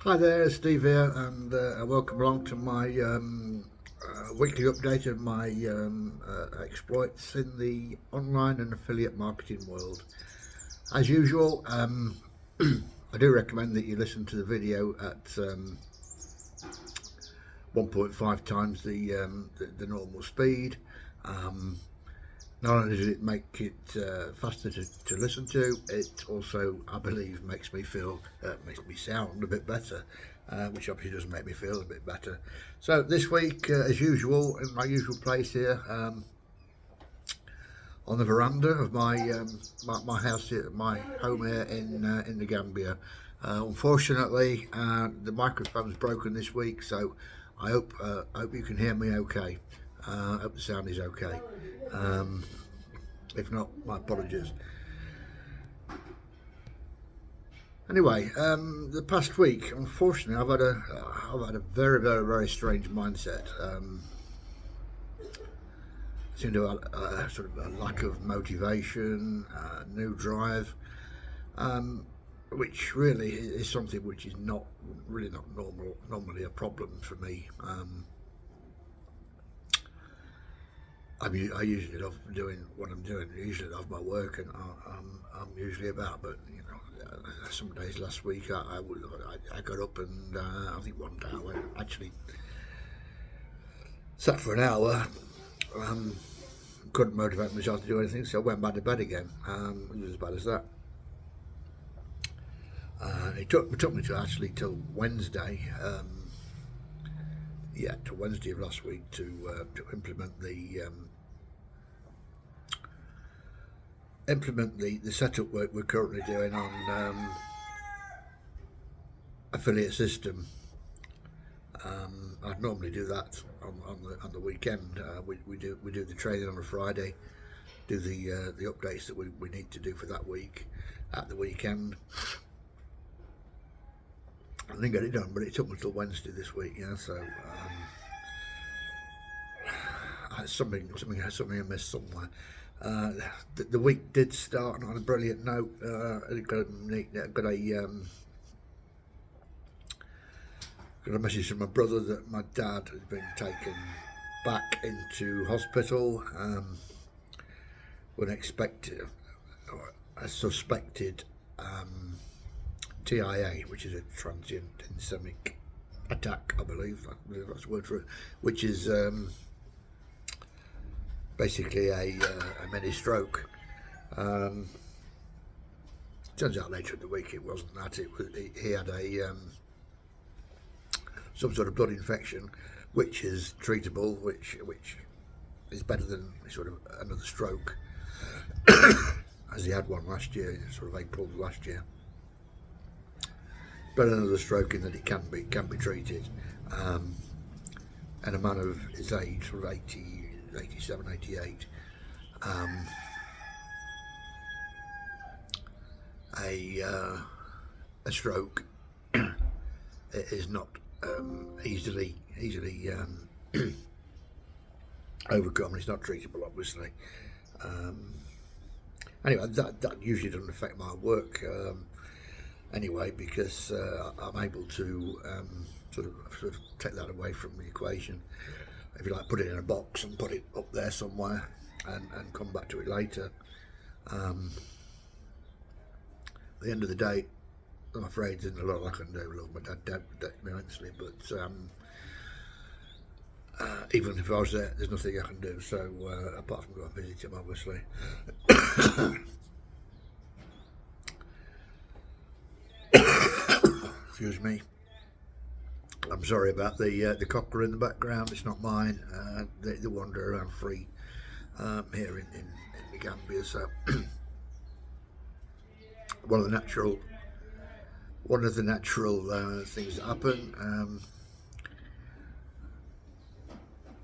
Hi there, Steve here, and welcome along to my weekly update of my exploits in the online and affiliate marketing world. As usual, I do recommend that you listen to the video at 1.5 times the normal speed. Um, Not only does it make it faster to listen to, it also, I believe, makes me sound a bit better, which obviously does make me feel a bit better. So this week, as usual, in my usual place here, on the veranda of my house, my home here in the Gambia. Unfortunately, the microphone's broken this week, so I hope you can hear me okay. I hope the sound is okay. Um, if not, my apologies. Anyway, the past week, unfortunately, I've had a very, very, very strange mindset. Seem to have sort of a lack of motivation, new drive, um, which really is something which is not really not normally a problem for me. I usually love doing what I'm doing. I usually love my work, and I'm usually about. But some days last week I got up and I think one day I went actually sat for an hour. Um, couldn't motivate myself to do anything, so I went back to bed again. It was as bad as that. It took me till Wednesday. To Wednesday of last week to implement the setup work we're currently doing on affiliate system. I'd normally do that on the weekend. We do the training on a Friday, do the updates that we need to do for that week at the weekend. I didn't get it done, but it took me till Wednesday this week. So something I missed somewhere. The week did start on a brilliant note. Got a message from my brother that my dad has been taken back into hospital. Unexpected, or a suspected TIA, which is a transient ischemic attack, I believe that's the word for it, which is basically a mini stroke. Turns out later in the week it wasn't that. He had some sort of blood infection, which is treatable, which is better than sort of another stroke, as he had one last year, sort of April last year. Better than another stroke in that it can be treated. And a man of his age, sort of 80, 87, 88, a stroke is not easily overcome. It's not treatable, obviously. Anyway, that usually doesn't affect my work anyway, because I'm able to sort of take that away from the equation. If you like, put it in a box and put it up there somewhere, and come back to it later. At the end of the day, I'm afraid there's a lot I can do. Look, my dad doubted me immensely, but even if I was there, there's nothing I can do. So apart from go and visit him, obviously. Excuse me. I'm sorry about the cocker in the background. It's not mine. They wander around free here in the Gambia. So one of the natural things that happen.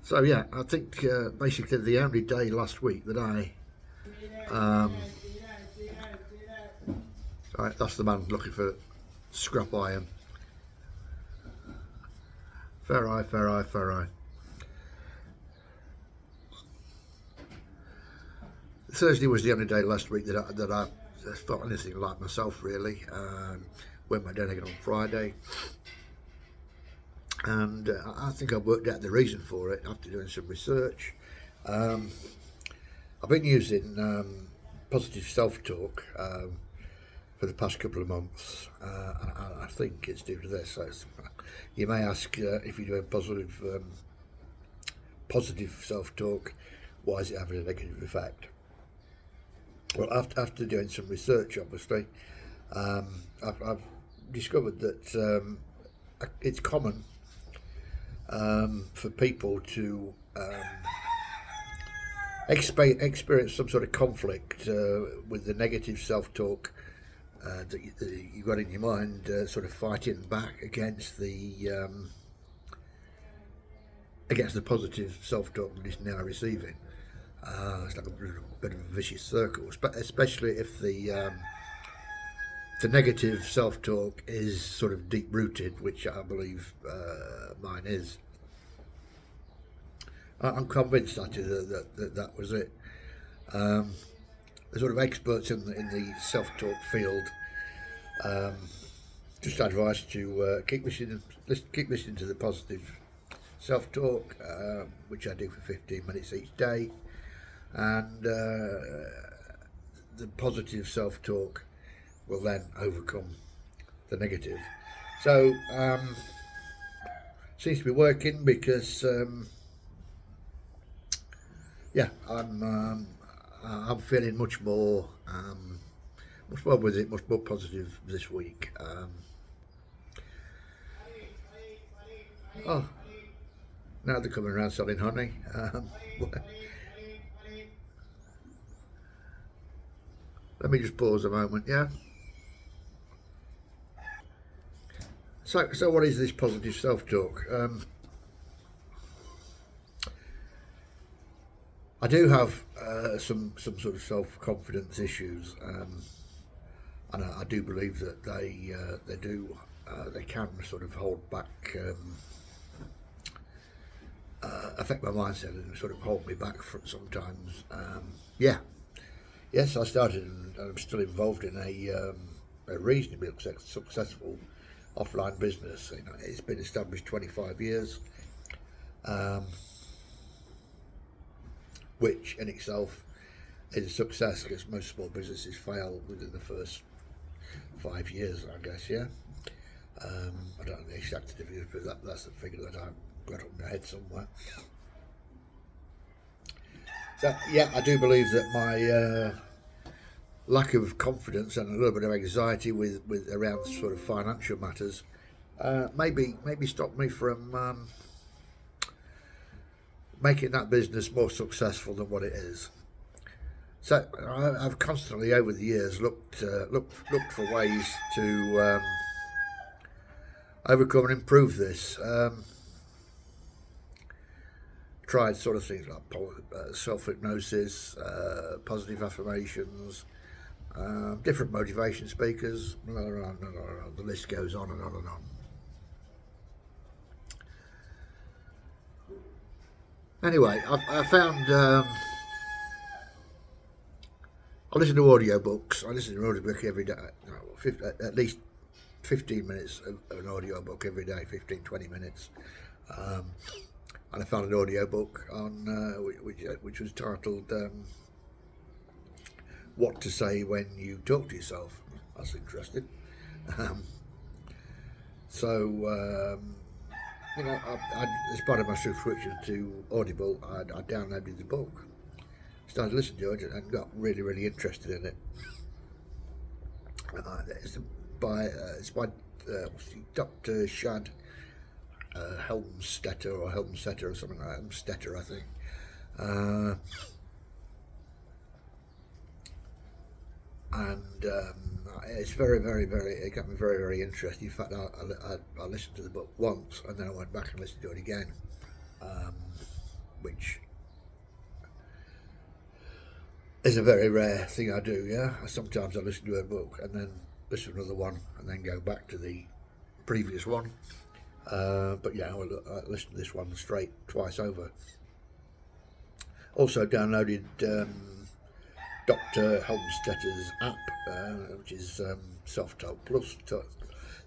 So yeah, I think basically the only day last week that that's the man looking for scrap iron. Fair eye, fair eye, fair eye. Thursday was the only day last week that I felt anything like myself, really. went back down again on Friday, and I think I've worked out the reason for it after doing some research. I've been using positive self-talk for the past couple of months, and I think it's due to this. So you may ask, if you're doing positive self-talk, why is it having a negative effect? Well, after doing some research, obviously, I've discovered that it's common for people to experience some sort of conflict with the negative self-talk that you got in your mind, sort of fighting back against the positive self-talk that it's now receiving. It's like a bit of a vicious circle, especially if the negative self-talk is sort of deep-rooted, which I believe mine is. I'm convinced actually that was it. The sort of experts in the self-talk field just advise to keep listening to the positive self-talk, which I do for 15 minutes each day, and the positive self-talk will then overcome the negative. So seems to be working, because yeah, I'm feeling much more with it, much more positive this week. Oh, now they're coming around selling honey. Let me just pause a moment, yeah. So what is this positive self-talk? I do have some sort of self-confidence issues, and I do believe that they can sort of hold back, affect my mindset and sort of hold me back from sometimes. Yeah, yes, I started and I'm still involved in a reasonably successful offline business. You know, it's been established 25 years, which in itself is a success, because most small businesses fail within the first 5 years, I guess. Yeah, I don't know the exact figures, but that's the figure that I've got on my head somewhere. So yeah, I do believe that my lack of confidence and a little bit of anxiety with around sort of financial matters maybe stopped me from making that business more successful than what it is. So I've constantly over the years looked for ways to overcome and improve this. Tried sort of things like self-hypnosis, positive affirmations, different motivation speakers. The list goes on and on and on. Anyway, I found I listen to audiobooks. I listen to an audiobook every day, at least 15 minutes of an audiobook every day, 15-20 minutes. And I found an audiobook on which was titled "What to Say When You Talk to Yourself." That's interesting. You know, as part of my subscription to Audible, I downloaded the book, started listening to it, and got really interested in it. It's by Dr. Shad Helmstetter or something like that. Helmstetter, I think. And it's very, it got me very interested. In fact, I listened to the book once, and then I went back and listened to it again, which is a very rare thing I do. Yeah, sometimes I listen to a book and then listen to another one, and then go back to the previous one. But yeah, I listened to this one straight twice over. Also downloaded Dr. Helmstetter's app, which is Self-Talk Plus.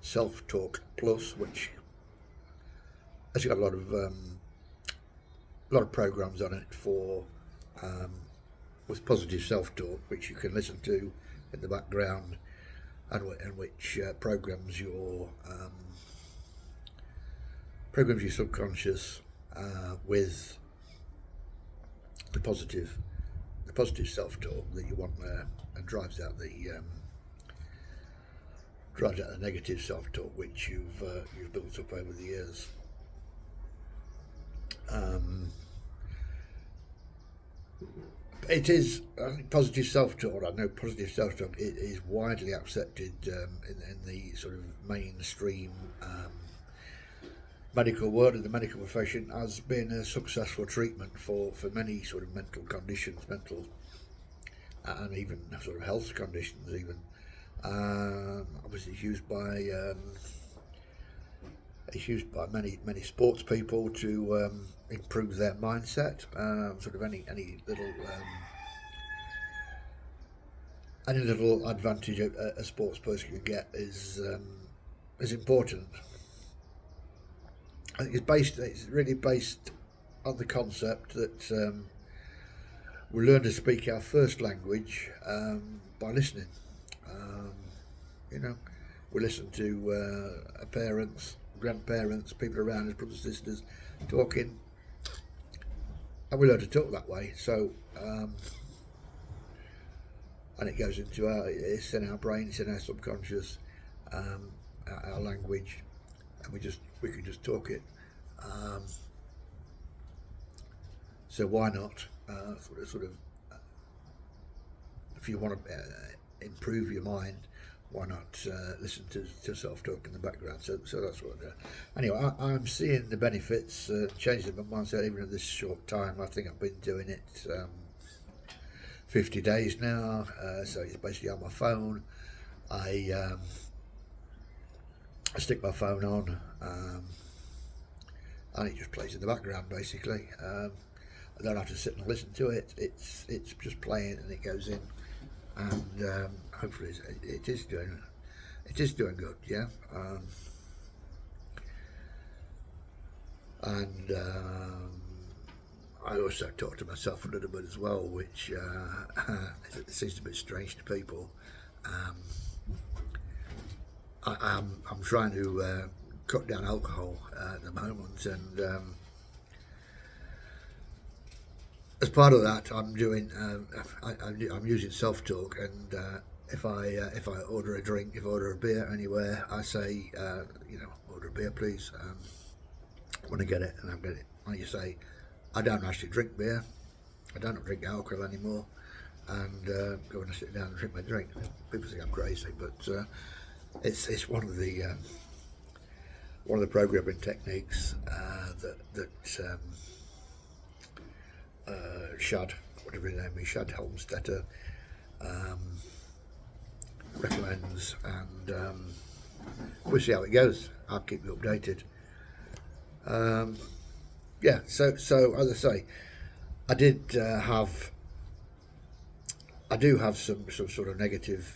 Self-Talk Plus, which has got a lot of programs on it for with positive self-talk, which you can listen to in the background, and which programs your subconscious with the positive self-talk that you want there, and drives out the negative self-talk which you've built up over the years. It is, I think, positive self-talk. I know positive self-talk is widely accepted in the sort of mainstream medical world and the medical profession as being a successful treatment for many sort of mental conditions, and even sort of health conditions even. Obviously it's used by many sports people to improve their mindset. Sort of any little advantage a sports person can get is important. I think it's really based on the concept that we learn to speak our first language by listening. We listen to our parents, grandparents, people around us, brothers and sisters talking, and we learn to talk that way. So, and it goes into it's in our brain, it's in our subconscious, our language, and we can just talk it. So why not sort of if you want to improve your mind, why not listen to self-talk in the background? So that's what. Anyway, I'm seeing the benefits, changing my mindset even in this short time. I think I've been doing it 50 days now. So it's basically on my phone. I stick my phone on, and it just plays in the background basically. I don't have to sit and listen to it. It's just playing and it goes in, and hopefully it is doing good. Yeah. And I also talk to myself a little bit as well, which it seems a bit strange to people. I'm trying to cut down alcohol at the moment, and as part of that, I'm doing. I'm using self-talk, and if I order a drink, if I order a beer anywhere, I say, order a beer, please. When I get it, and I get it, and you say, I don't actually drink beer. I don't drink alcohol anymore, and go and sit down and drink my drink. People think I'm crazy, but it's one of the programming techniques that Shad, whatever his name is, Shad Helmstetter, recommends, and we'll see how it goes. I'll keep you updated. So as I say, I do have some sort of negative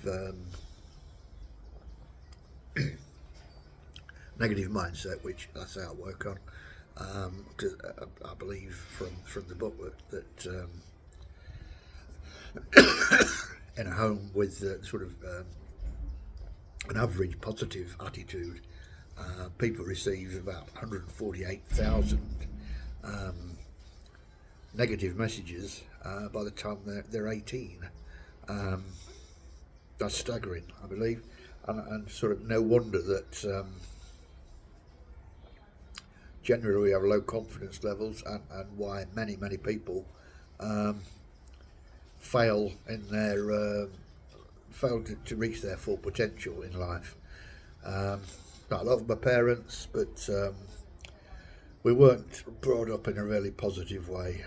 mindset, which I say I'll work on. Because I believe from the book that in a home with sort of an average positive attitude, people receive about 148,000 negative messages by the time they're 18. That's staggering, I believe, and sort of no wonder that generally we have low confidence levels, and why many people fail to reach their full potential in life. I love my parents, but we weren't brought up in a really positive way.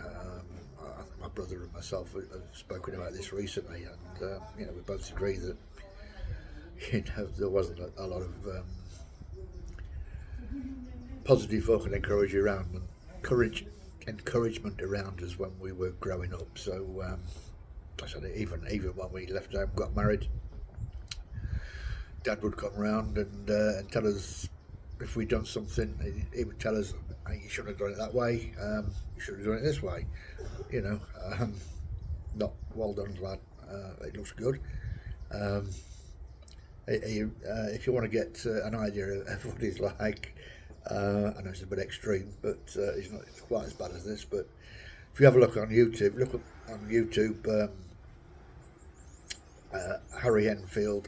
My brother and myself have spoken about this recently, and we both agree that there wasn't a lot of positive folk and encouragement around us when we were growing up. So I said, even when we left home, got married, Dad would come round and tell us if we'd done something. He would tell us, hey, you shouldn't have done it that way, you should have done it this way, you know. Not well done, lad, it looks good. If you want to get an idea of what he's like, I know it's a bit extreme, but he's not quite as bad as this. But if you have a look on YouTube, Harry Enfield,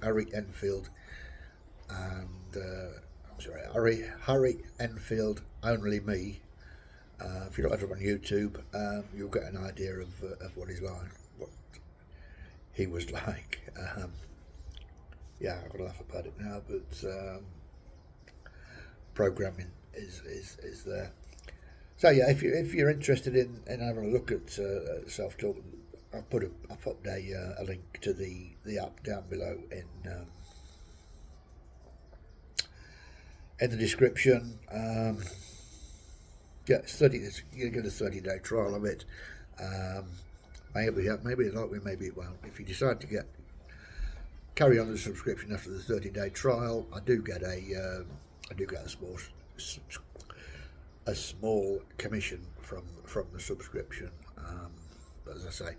and Harry Enfield, Only Me. If you look at him on YouTube, you'll get an idea of what he's like, what he was like. Yeah, I've got to laugh about it now, but programming is there. So yeah, if you're interested in having a look at self-talk, I've put a link to the app down below in the description. Yeah, you get a 30-day trial of it. Maybe it like me, maybe it won't. If you decide to carry on the subscription after the 30-day trial, I do get a small commission from the subscription. But as I say,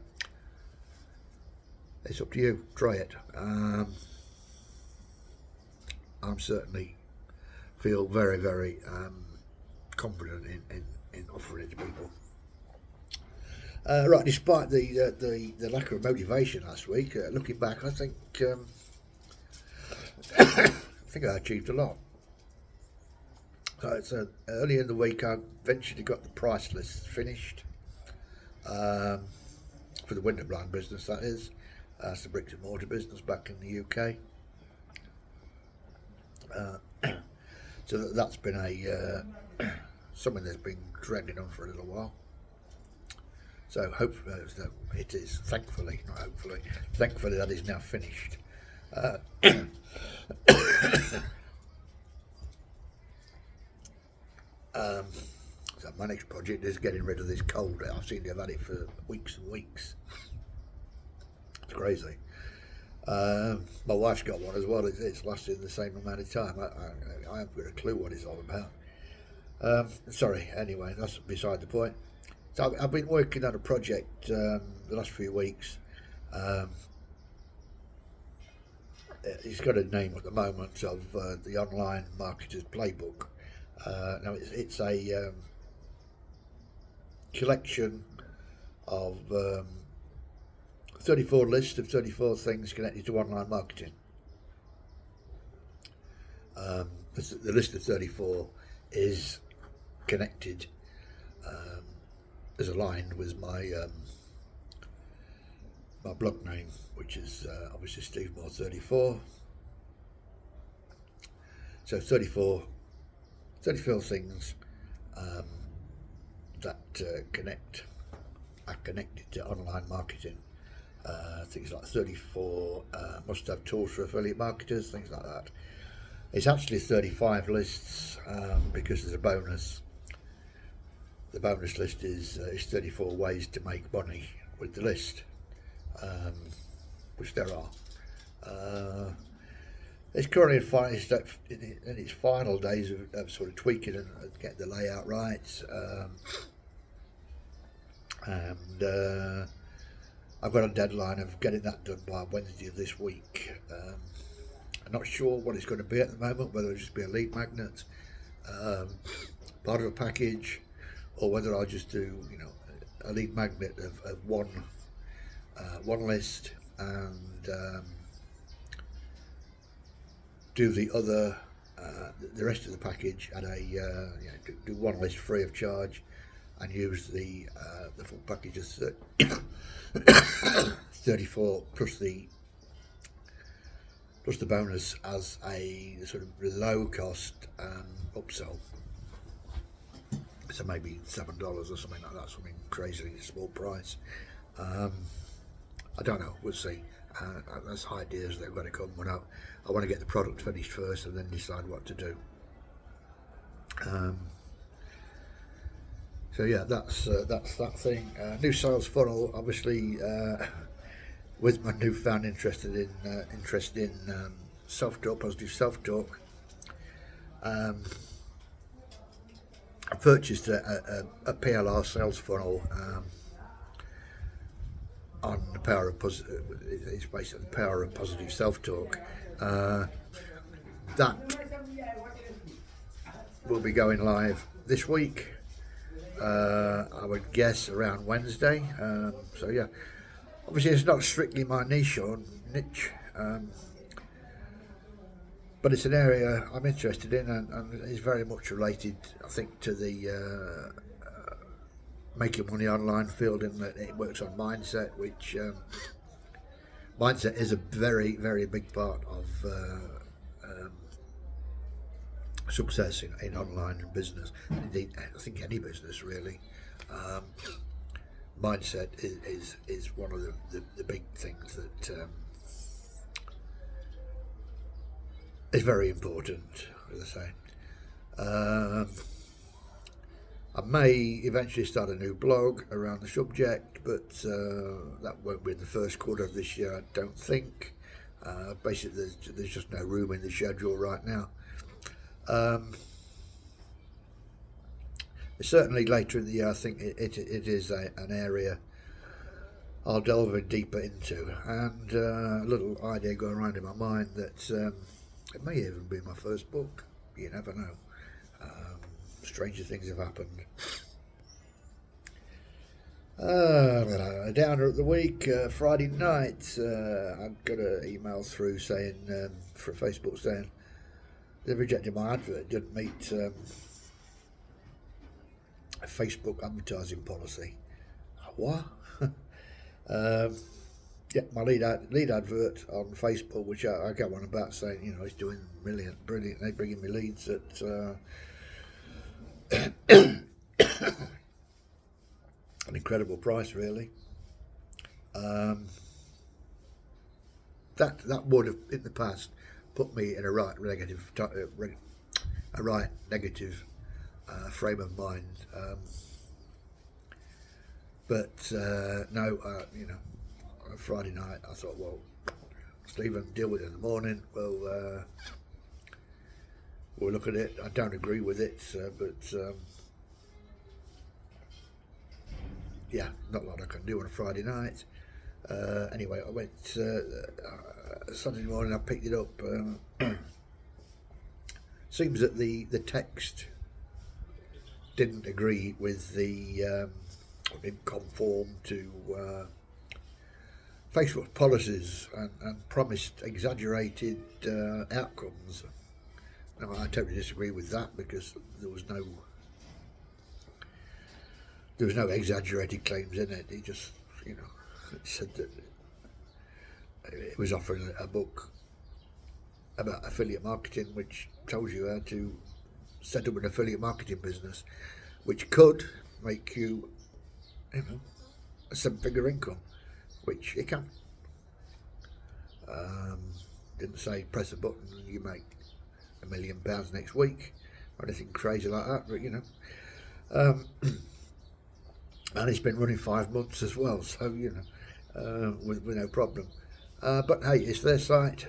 it's up to you. Try it. I'm certainly feel very, very confident in offering it to people. Right, despite the lack of motivation last week, looking back, I think I achieved a lot. So early in the week, I eventually got the price list finished for the window blind business. That is, it's the bricks and mortar business back in the UK. So that's been something that's been trending on for a little while. So hopefully, it is, thankfully, not hopefully, thankfully that is now finished. So my next project is getting rid of this cold. I've seen they've had it for weeks and weeks. It's crazy. My wife's got one as well. It's lasted the same amount of time. I haven't got a clue what it's all about. Sorry, anyway, that's beside the point. So I've been working on a project the last few weeks. It's got a name at the moment of the Online Marketer's Playbook. Now it's a collection of 34 lists of 34 things connected to online marketing. The list of 34 is connected, is aligned with my my blog name, which is obviously Steve Moore 34. So 34 things that are connected to online marketing. Things like 34 must-have tools for affiliate marketers, things like that. It's actually 35 lists because there's a bonus. The bonus list is 34 ways to make money with the list, which there are. It's currently in its final days of sort of tweaking and getting the layout right. And I've got a deadline of getting that done by Wednesday of this week. I'm not sure what it's going to be at the moment, whether it'll just be a lead magnet, part of a package, or whether I'll just do, a lead magnet of one list and do the other, the rest of the package at do one list free of charge and use the full package as 34 plus the bonus as a sort of low cost upsell. So maybe $7 or something like that, something crazily small price. I don't know, we'll see. That's ideas that are going to come when I want to get the product finished first and then decide what to do. So yeah, that's that thing. New sales funnel, obviously, with my newfound interest in self-talk, positive self-talk. I purchased a PLR sales funnel on the power of positive. It's basically the power of positive self-talk. That will be going live this week. I would guess around Wednesday. So yeah, obviously it's not strictly my niche, but it's an area I'm interested in, and it's very much related, I think, to the making money online field, in that it works on mindset, which mindset is a very, very big part of success in online business. Indeed, I think any business really. Mindset is one of the big things that is very important, as I say. I may eventually start a new blog around the subject, but that won't be in the first quarter of this year, I don't think. Basically, there's just no room in the schedule right now. Certainly later in the year, I think it is an area I'll delve in deeper into, and a little idea going around in my mind that it may even be my first book. You never know. Stranger things have happened. A downer of the week, Friday night, I got an email through saying, for Facebook, saying they rejected my advert, didn't meet a Facebook advertising policy. What? Yeah, my lead advert on Facebook, which I go on about saying, you know, it's doing brilliant. They're bringing me leads at an incredible price, really. That would have in the past put me in a right negative frame of mind. But no, you know, Friday night I thought, well, Stephen, deal with it in the morning. We'll look at it. I don't agree with it, but yeah, not a lot I can do on a Friday night. Anyway, I went Sunday morning. I picked it up. Seems that the text didn't agree with the didn't conform to Facebook policies, and promised exaggerated outcomes. Now, I totally disagree with that, because there was no exaggerated claims in it. He just, you know, said that it was offering a book about affiliate marketing, which tells you how to set up an affiliate marketing business, which could make you, you know, a seven-figure income, which it can. Didn't say press a button and you make £1 million next week or anything crazy like that, but you know. And it's been running 5 months as well, so you know, with no problem. But hey, it's their site,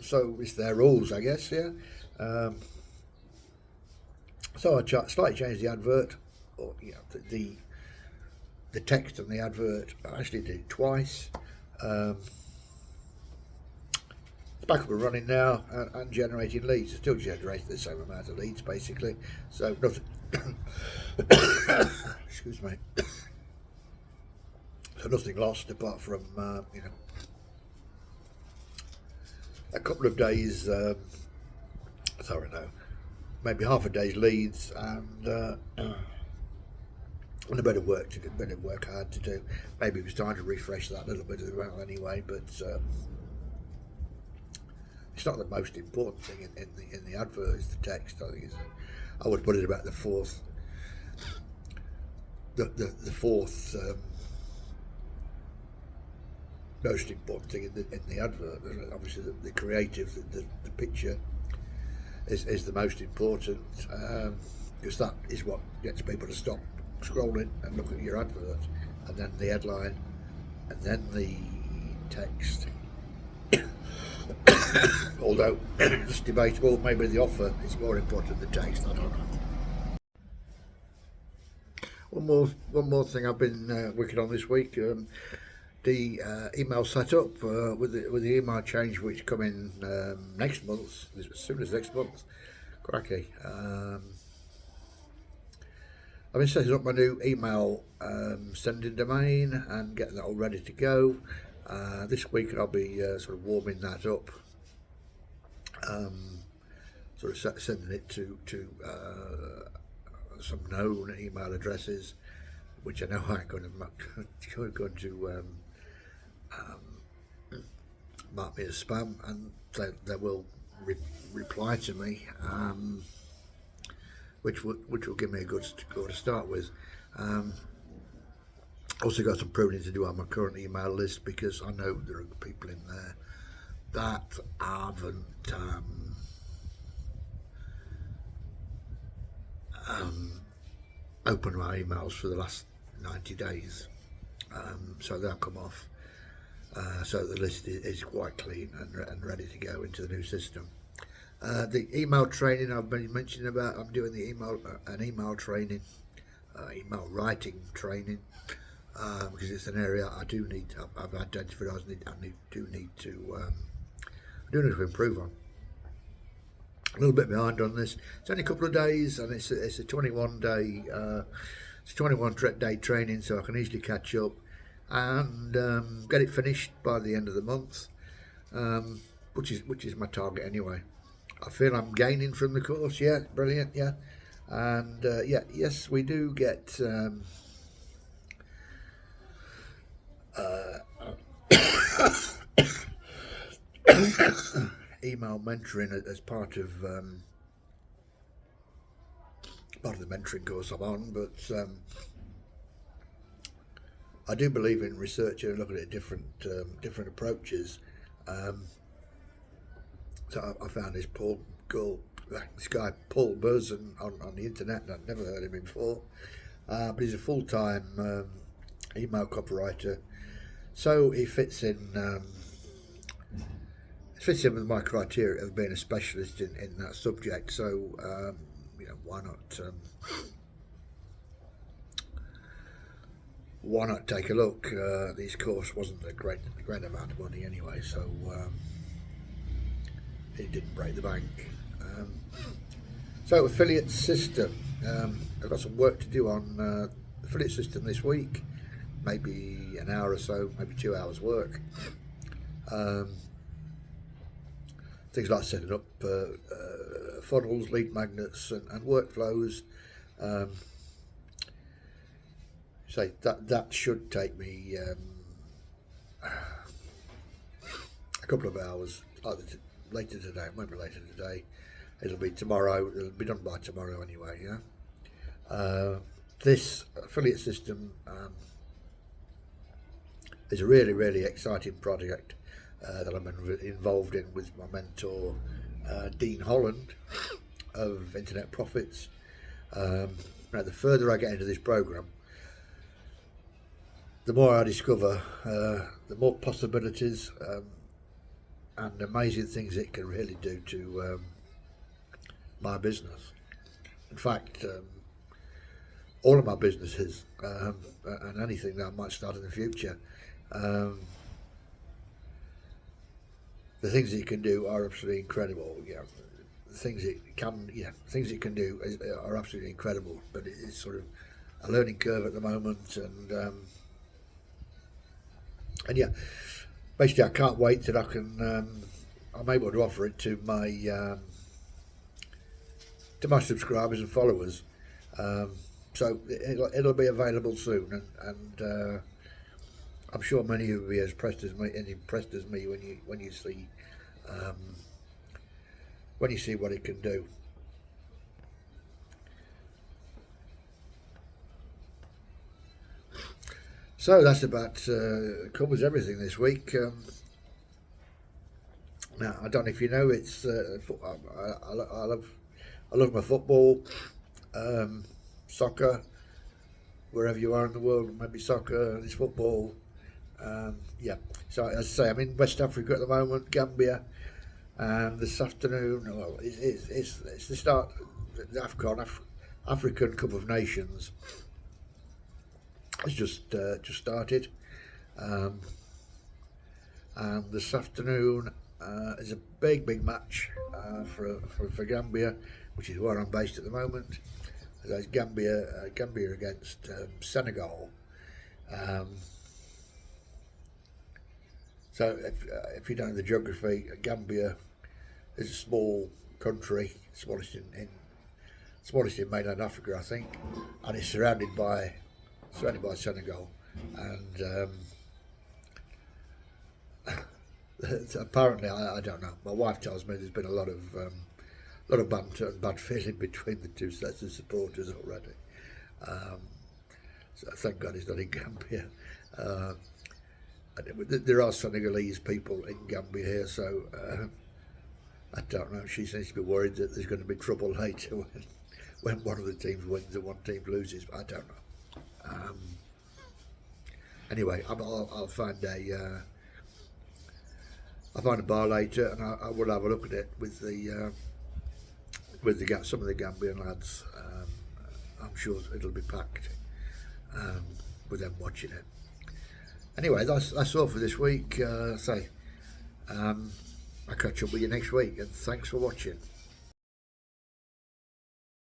so it's their rules, I guess. Yeah. So I slightly changed the advert, or you know, the text on the advert. I actually did it twice. It's back up and running now, and generating leads. It's still generating the same amount of leads, basically. So nothing. Excuse me. So nothing lost, apart from you know, a couple of days. Sorry, no, maybe half a day's leads, and a bit of work I had to do. Maybe it was time to refresh that a little bit as well, anyway. But it's not the most important thing in the advert. Is the text. I think I would put it about the fourth. The fourth most important thing in the advert. Obviously, the creative, the picture is the most important, because that is what gets people to stop scrolling and look at your advert, and then the headline, and then the text. Although it's debatable, maybe the offer is more important than taste. I don't know. One more thing I've been working on this week. The email setup with the email change which come in next month, as soon as next month. Cracky. I've been setting up my new email sending domain and getting that all ready to go. This week I'll be sort of warming that up, sort of sending it to some known email addresses, which I know aren't going to mark me as spam, and they will reply to me. Which will give me a good score to start with. Also got some pruning to do on my current email list, because I know there are people in there that haven't opened my emails for the last 90 days, so they'll come off. So the list is quite clean and ready to go into the new system. The email training I've been mentioning about, I'm doing the email training, email writing training, because it's an area I do need. I've identified I do need to improve on. A little bit behind on this. It's only a couple of days, and it's a 21 day training, so I can easily catch up and get it finished by the end of the month, which is my target anyway. I feel I'm gaining from the course. Yeah, brilliant. Yeah, and yes, we do get email mentoring as part of the mentoring course I'm on, but I do believe in researching and looking at different approaches. So I found this guy Paul Buzz on the internet, and I'd never heard of him before, but he's a full-time email copywriter, so he fits in with my criteria of being a specialist in that subject. So why not take a look? This course wasn't a great amount of money anyway, so it didn't break the bank. So affiliate system, I've got some work to do on the affiliate system this week, maybe an hour or so, maybe 2 hours work. Things like setting up funnels, lead magnets, and workflows. So that should take me a couple of hours, either later today. It won't be later today. It'll be tomorrow. It'll be done by tomorrow anyway. Yeah. This affiliate system is a really exciting project that I'm involved in with my mentor Dean Holland of Internet Profits. Now, the further I get into this program, the more I discover, the more possibilities and amazing things it can really do to my business. In fact, all of my businesses and anything that I might start in the future, the things that you can do are absolutely incredible. Yeah, the things it can do are absolutely incredible. But it's sort of a learning curve at the moment, and yeah, basically I can't wait till I'm able to offer it to my subscribers and followers. So it'll be available soon, and I'm sure many of you will be as impressed as me when you see what it can do. So that's about covers everything this week. Now, I don't know if you know, it's I love my football, soccer, wherever you are in the world, maybe soccer, it's football. Yeah, so as I say, I'm in West Africa at the moment, Gambia, And this afternoon, well, it's the start. The AFCON, African Cup of Nations, has just started. Um, and this afternoon is a big match for Gambia, which is where I'm based at the moment. There's Gambia against Senegal. So if you don't know the geography, Gambia is a small country, smallest in mainland Africa, I think, and it's surrounded by Senegal, and apparently I don't know. My wife tells me there's been a lot of banter and bad feeling between the two sets of supporters already. Um, so thank God he's not in Gambia. There are Senegalese people in Gambia here, so I don't know. She seems to be worried that there's going to be trouble later when one of the teams wins and one team loses. But I don't know. Anyway, I'll find I'll find a bar later, and I will have a look at it with some of the Gambian lads. I'm sure it'll be packed with them watching it. Anyway, that's all for this week. I'll catch up with you next week, and thanks for watching.